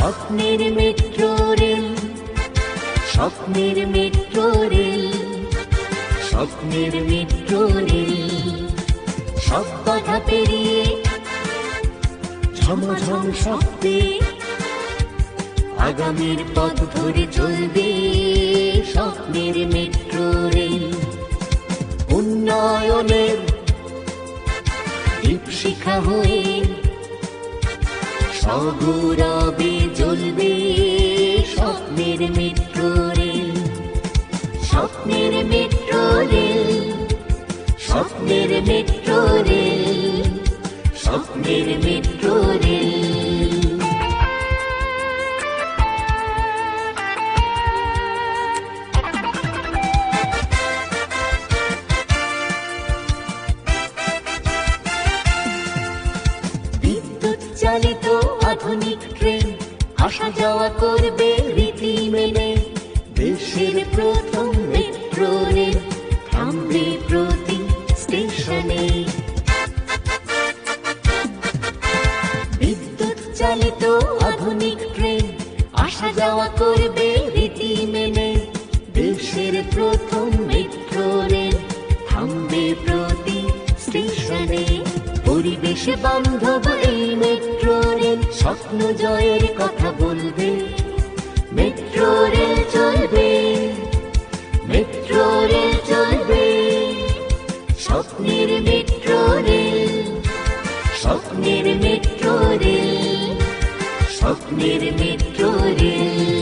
স্বপ্নের metro rail, স্বপ্নের metro rail, স্বপ্নের মেট্রো রেল। সব বাধা পেরিয়ে ঝমঝম শব্দে আগামীর পথ ধরে চলবে স্বপ্নের মেট্রো রেল। উন্নয়নের দীপশিখা হয়ে সগৌরবে জ্বলবে স্বপ্নের মেট্রো রেল, স্বপ্নের মেট্রো রেল, স্বপ্নের মেট্রো রেল, স্বপ্নের মেট্রো রেল। বিদ্যুৎ চালিত আধুনিক ট্রেন আসা যাওয়া করবে রীতি মেনে। দেশের প্রথম মেট্রো রেল থামবে প্রতি স্টেশনে। বিদ্যুৎ চালিত আধুনিক ট্রেন আসা যাওয়া করবে রীতি মেনে। দেশের প্রথম মেট্রো রেল থামবে প্রতি স্টেশনে। পরিবেশ বান্ধব এই মেট্রো রেল স্বপ্ন জয়ের কথা বলবে। মেট্রো রেল চলবে, মেট্রো রেল চলবে, স্বপ্নের মেট্রো রেল, স্বপ্নের মেট্রো রেল, স্বপ্নের মেট্রো রেল।